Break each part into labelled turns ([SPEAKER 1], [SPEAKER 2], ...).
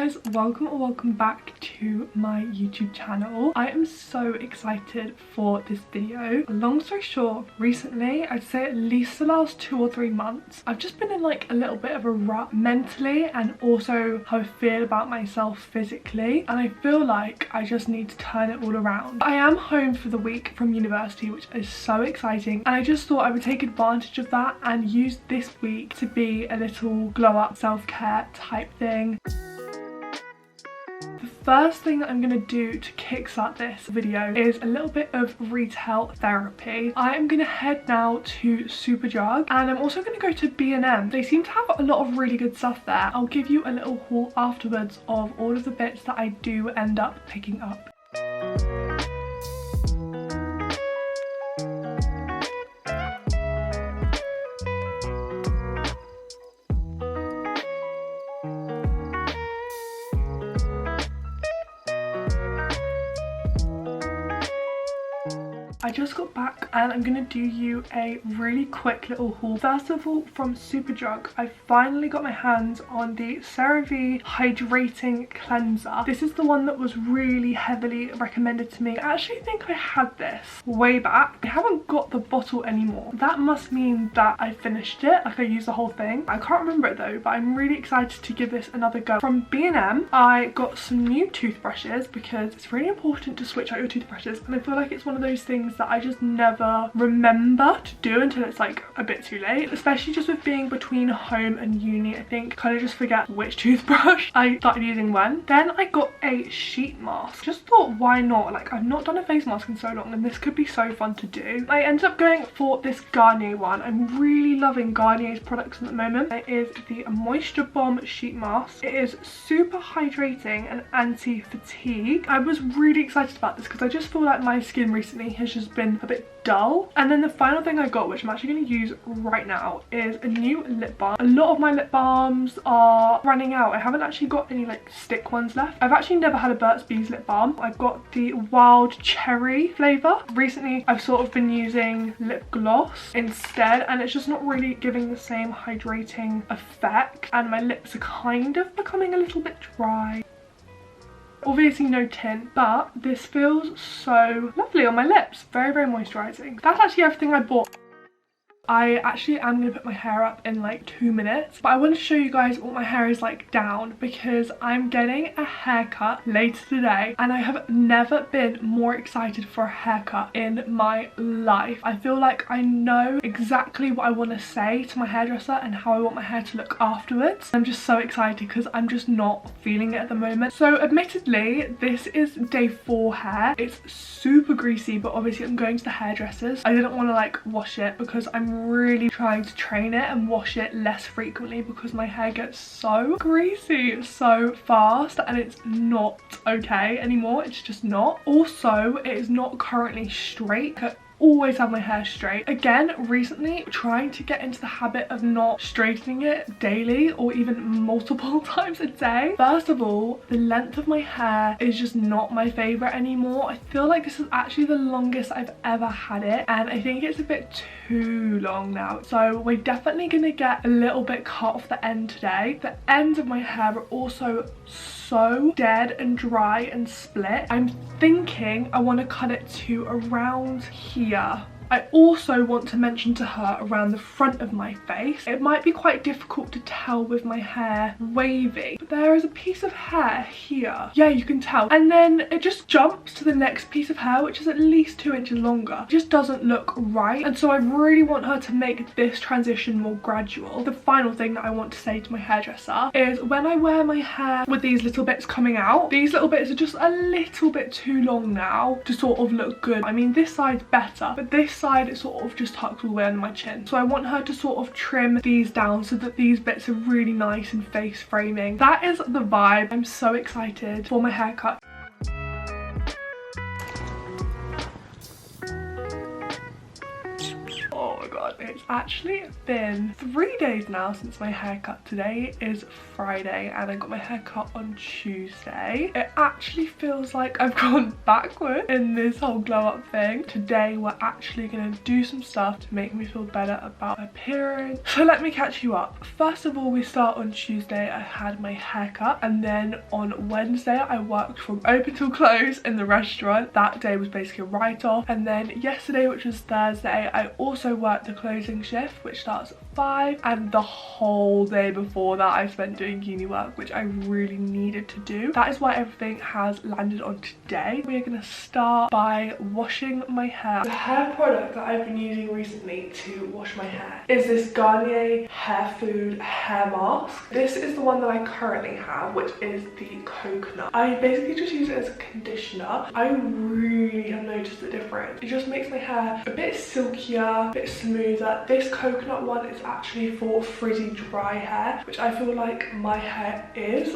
[SPEAKER 1] guys, welcome or welcome back to my YouTube channel. I am so excited for this video. Long story short, recently, I'd say at least the last 2 or 3 months, I've just been in like a little bit of a rut mentally and also how I feel about myself physically, and I feel like I just need to turn it all around. I am home for the week from university, which is so exciting, and I just thought I would take advantage of that and use this week to be a little glow up self-care type thing. The first thing that I'm going to do to kickstart this video is a little bit of retail therapy. I am going to head now to Superdrug, and I'm also going to go to B&M. They seem to have a lot of really good stuff there. I'll give you a little haul afterwards of all of the bits that I do end up picking up. I just got back and I'm going to do you a really quick little haul. First of all, from Superdrug, I finally got my hands on the CeraVe Hydrating Cleanser. This is the one that was really heavily recommended to me. I actually think I had this way back. I haven't got the bottle anymore. That must mean that I finished it, like I used the whole thing. I can't remember it though, but I'm really excited to give this another go. From B&M, I got some new toothbrushes because it's really important to switch out your toothbrushes, and I feel like it's one of those things that I just never remember to do until it's like a bit too late, especially just with being between home and uni. I think kind of just forget which toothbrush I started using when. Then I got a sheet mask. Just thought, why not? Like, I've not done a face mask in so long and this could be so fun to do. I ended up going for this Garnier one. I'm really loving Garnier's products at the moment. It is the Moisture Bomb sheet mask. It is super hydrating and anti-fatigue. I was really excited about this because I just feel like my skin recently has just been a bit dull. And then the final thing I got, which I'm actually going to use right now, is a new lip balm. A lot of my lip balms are running out. I haven't actually got any like stick ones left. I've actually never had a Burt's Bees lip balm. I've got the wild cherry flavour. Recently I've sort of been using lip gloss instead, and it's just not really giving the same hydrating effect, and my lips are kind of becoming a little bit dry. Obviously no tint, but this feels so lovely on my lips. Very, very moisturising. That's actually everything I bought. I actually am going to put my hair up in like 2 minutes, but I want to show you guys what my hair is like down, because I'm getting a haircut later today and I have never been more excited for a haircut in my life. I feel like I know exactly what I want to say to my hairdresser and how I want my hair to look afterwards. I'm just so excited because I'm just not feeling it at the moment. So admittedly, this is day 4 hair. It's super greasy, but obviously I'm going to the hairdressers. I didn't want to like wash it because I'm really trying to train it and wash it less frequently because my hair gets so greasy so fast and it's not okay anymore. It's just not. Also, it is not currently straight. Always have my hair straight. Again, recently trying to get into the habit of not straightening it daily or even multiple times a day. First of all, the length of my hair is just not my favorite anymore. I feel like this is actually the longest I've ever had it, and I think it's a bit too long now. So we're definitely gonna get a little bit cut off the end today. The ends of my hair are also so dead and dry and split. I'm thinking I want to cut it to around here. I also want to mention to her around the front of my face. It might be quite difficult to tell with my hair wavy, but there is a piece of hair here. Yeah, you can tell. And then it just jumps to the next piece of hair, which is at least 2 inches longer. It just doesn't look right. And so I really want her to make this transition more gradual. The final thing that I want to say to my hairdresser is when I wear my hair with these little bits coming out, these little bits are just a little bit too long now to sort of look good. I mean, this side's better, but this side it sort of just tucks all the way under my chin. So I want her to sort of trim these down so that these bits are really nice and face framing. That is the vibe. I'm so excited for my haircut. Oh my god. god, it's actually been 3 days now since my haircut. Today is Friday and I got my haircut on Tuesday. It actually feels like I've gone backward in this whole glow up thing. Today we're actually gonna do some stuff to make me feel better about my appearance. So let me catch you up. First of all, we start on Tuesday. I had my haircut, and then on Wednesday I worked from open till close in the restaurant. That day was basically a write-off. And then yesterday, which was Thursday, I also worked the closing shift, which starts at 5, and the whole day before that I spent doing uni work, which I really needed to do. That is why everything has landed on today. We are going to start by washing my hair. The hair product that I've been using recently to wash my hair is this Garnier Hair Food hair mask. This is the one that I currently have, which is the coconut. I basically just use it as a conditioner. I really have noticed the difference. It just makes my hair a bit silkier, a bit smoother. This coconut one is actually for frizzy dry hair, which I feel like my hair is.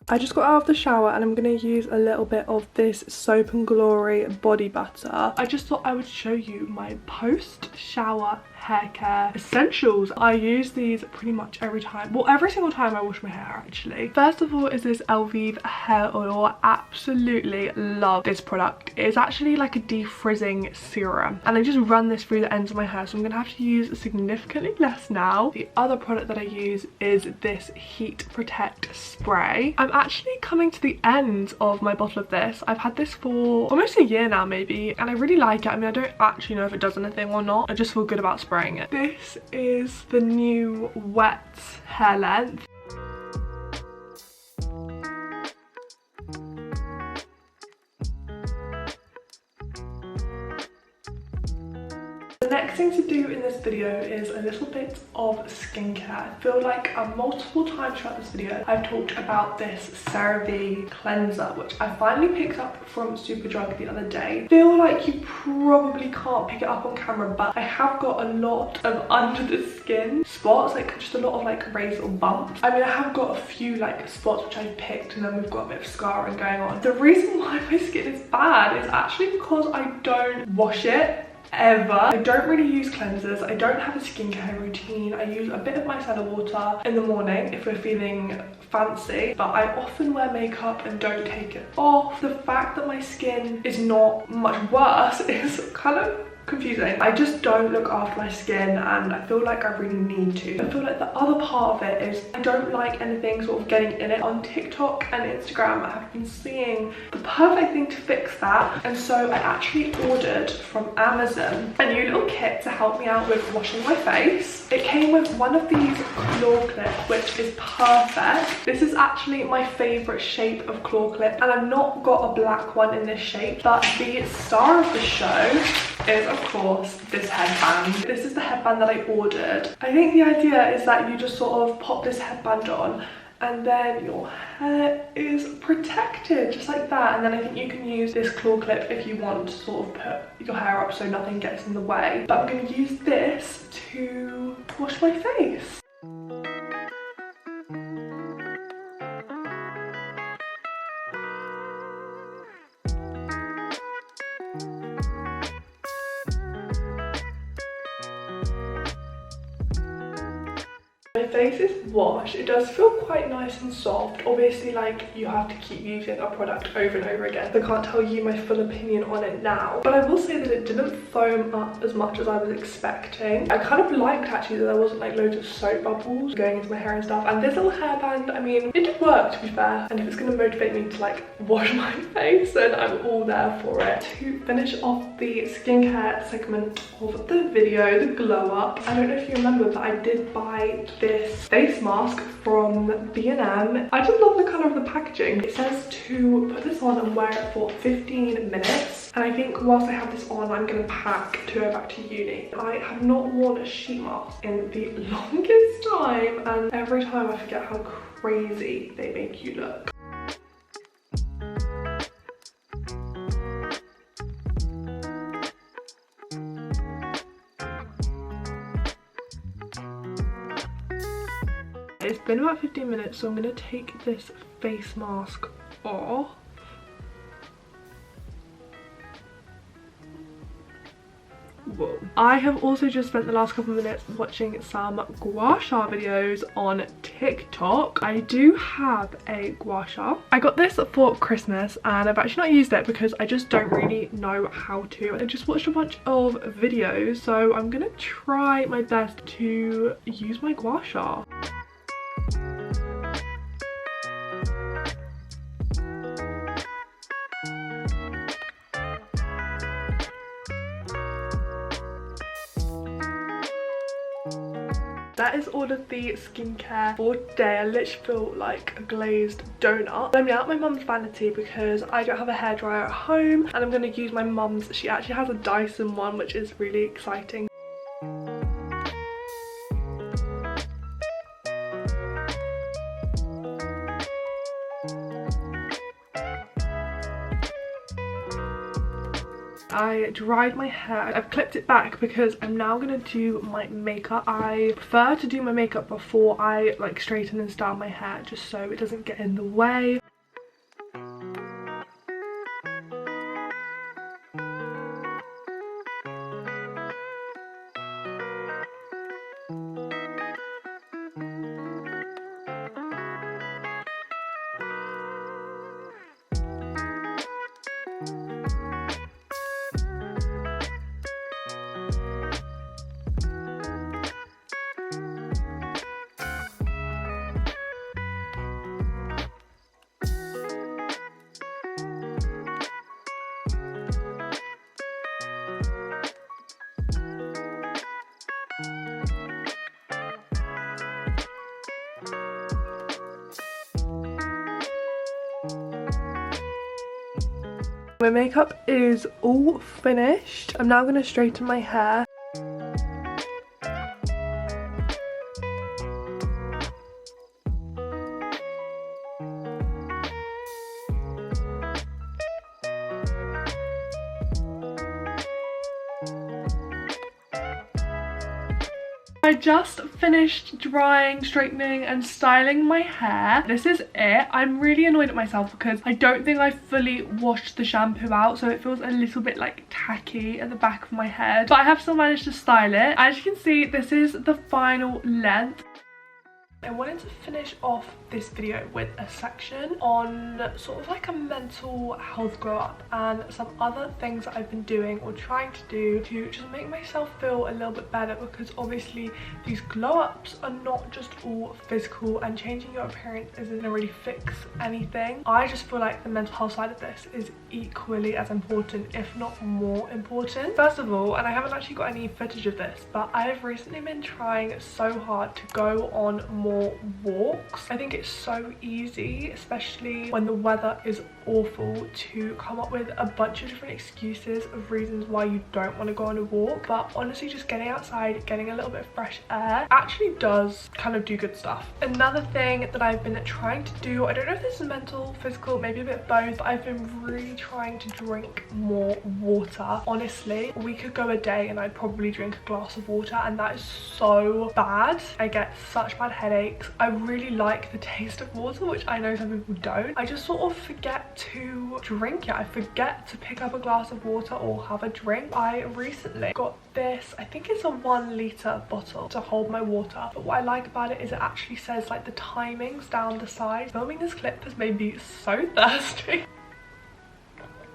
[SPEAKER 1] I just got out of the shower and I'm going to use a little bit of this Soap and Glory body butter. I just thought I would show you my post-shower hair care essentials. I use these pretty much every time, well, every single time I wash my hair actually. First of all is this Elvive hair oil. I absolutely love this product. It's actually like a defrizzing serum, and I just run this through the ends of my hair, so I'm gonna have to use significantly less now. The other product that I use is this Heat Protect spray. I'm actually coming to the end of my bottle of this. I've had this for almost a year now maybe, and I really like it. I mean, I don't actually know if it does anything or not. I just feel good about spraying it. This is the new wet hair length. The next thing to do in this video is a little bit of skincare. I feel like multiple times throughout this video I've talked about this CeraVe cleanser, which I finally picked up from Superdrug the other day. I feel like you probably can't pick it up on camera, but I have got a lot of under the skin spots, like just a lot of like raised or bumps. I mean, I have got a few like spots which I've picked, and then we've got a bit of scarring going on. The reason why my skin is bad is actually because I don't wash it ever. I don't really use cleansers. I don't have a skincare routine. I use a bit of micellar water in the morning if we're feeling fancy, but I often wear makeup and don't take it off. The fact that my skin is not much worse is kind of confusing. I just don't look after my skin, and I feel like I really need to. I feel like the other part of it is I don't like anything sort of getting in it. On TikTok and Instagram I have been seeing the perfect thing to fix that, and so I actually ordered from Amazon a new little kit to help me out with washing my face. It came with one of these claw clips, which is perfect. This is actually my favorite shape of claw clip, and I've not got a black one in this shape, but the star of the show is of course this headband. This is the headband that I ordered. I think the idea is that you just sort of pop this headband on, and then your hair is protected just like that. And then I think you can use this claw clip if you want to sort of put your hair up so nothing gets in the way. But I'm going to use this to wash my face. My face is washed. It does feel quite nice and soft. Obviously, like, you have to keep using a product over and over again. I can't tell you my full opinion on it now, but I will say that it didn't foam up as much as I was expecting. I kind of liked actually that there wasn't like loads of soap bubbles going into my hair and stuff. And this little hairband, I mean, it did work, to be fair. And if it's going to motivate me to like wash my face, then I'm all there for it. To finish off the skincare segment of the video, the glow up, I don't know if you remember, but I did buy this face mask from B&M. I just love the colour of the packaging. It says to put this on and wear it for 15 minutes. And I think whilst I have this on, I'm going to pack to go back to uni. I have not worn a sheet mask in the longest time, and every time I forget how crazy they make you look. It's been about 15 minutes, so I'm going to take this face mask off. Whoa. I have also just spent the last couple of minutes watching some gua sha videos on TikTok. I do have a gua sha. I got this for Christmas and I've actually not used it because I just don't really know how to. I just watched a bunch of videos, so I'm gonna try my best to use my gua sha. That is all of the skincare for today. I literally feel like a glazed donut. I'm now at my mum's vanity because I don't have a hairdryer at home, and I'm going to use my mum's. She actually has a Dyson one, which is really exciting. I dried my hair. I've clipped it back because I'm now going to do my makeup. I prefer to do my makeup before I like straighten and style my hair, just so it doesn't get in the way. My makeup is all finished. I'm now going to straighten my hair. I just finished drying, straightening and styling my hair. This is it. I'm really annoyed at myself because I don't think I fully washed the shampoo out, so it feels a little bit like tacky at the back of my head, but I have still managed to style it. As you can see, this is the final length. I wanted to finish off this video with a section on sort of like a mental health glow up and some other things that I've been doing or trying to do to just make myself feel a little bit better, because obviously these glow ups are not just all physical, and changing your appearance isn't gonna really fix anything. I just feel like the mental health side of this is equally as important, if not more important. First of all, and I haven't actually got any footage of this, but I have recently been trying so hard to go on more walks. I think it's so easy, especially when the weather is awful, to come up with a bunch of different excuses of reasons why you don't want to go on a walk. But honestly, just getting outside, getting a little bit of fresh air actually does kind of do good stuff. Another thing that I've been trying to do, I don't know if this is mental, physical, maybe a bit of both, but I've been really trying to drink more water. Honestly, a week ago a day and I'd probably drink a glass of water, and that is so bad. I get such bad headaches. I really like the taste of water, which I know some people don't. I just sort of forget to drink it. I forget to pick up a glass of water or have a drink. I recently got this, I think it's a 1 litre bottle to hold my water, but what I like about it is it actually says like the timings down the side. Filming this clip has made me so thirsty.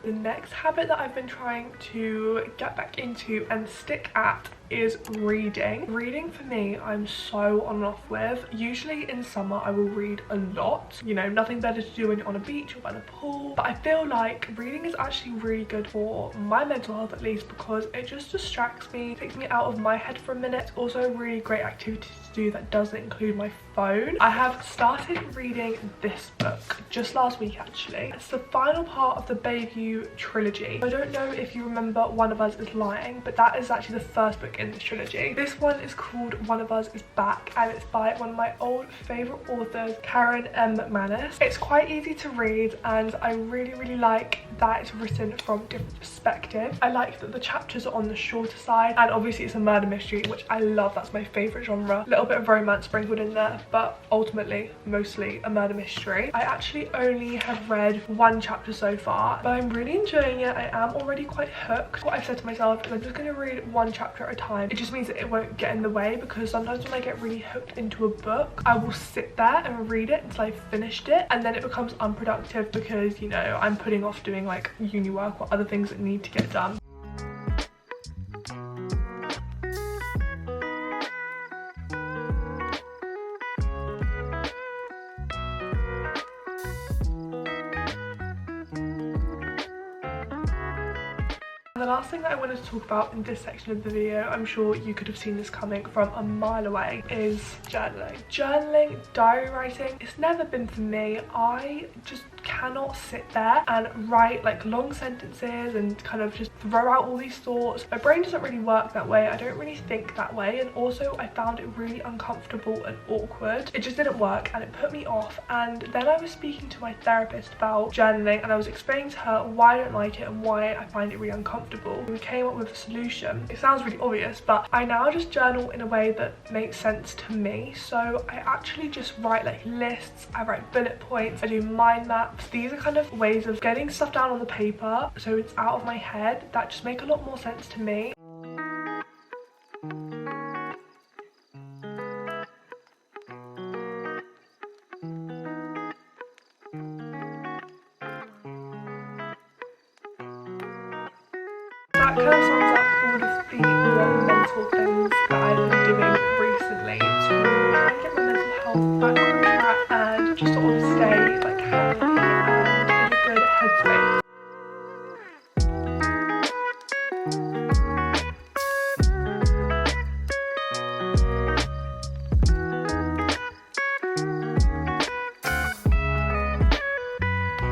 [SPEAKER 1] The next habit that I've been trying to get back into and stick at is reading. Reading for me, I'm so on and off with. Usually in summer I will read a lot, you know, nothing better to do when you're on a beach or by the pool, but I feel like reading is actually really good for my mental health, at least, because it just distracts me, takes me out of my head for a minute. It's also a really great activity to do that doesn't include my phone. I have started reading this book just last week actually. It's the final part of the Bayview trilogy. I don't know if you remember One of Us is Lying, but that is actually the first book in this trilogy. This one is called One of Us Is Back, and it's by one of my old favourite authors, Karen M. McManus. It's quite easy to read, and I really like that it's written from different perspectives. I like that the chapters are on the shorter side, and obviously it's a murder mystery, which I love. That's my favourite genre. A little bit of romance sprinkled in there, but ultimately mostly a murder mystery. I actually only have read one chapter so far, but I'm really enjoying it. I am already quite hooked. What I've said to myself is I'm just going to read one chapter at a time. It just means that it won't get in the way, because sometimes when I get really hooked into a book, I will sit there and read it until I've finished it, and then it becomes unproductive because, you know, I'm putting off doing like uni work or other things that need to get done. The last thing that I wanted to talk about in this section of the video, I'm sure you could have seen this coming from a mile away, is journaling. Journaling, diary writing, it's never been for me. I just cannot sit there and write like long sentences and kind of just throw out all these thoughts. My brain doesn't really work that way. I don't really think that way, and also I found it really uncomfortable and awkward. It just didn't work and it put me off. And then I was speaking to my therapist about journaling, and I was explaining to her why I don't like it and why I find it really uncomfortable. We came up with a solution. It sounds really obvious, but I now just journal in a way that makes sense to me. So I actually just write like lists, I write bullet points, I do mind maps. These are kind of ways of getting stuff down on the paper so it's out of my head that just make a lot more sense to me. That kind of sums up all of the more mental things that I've been doing recently to try and get my mental health back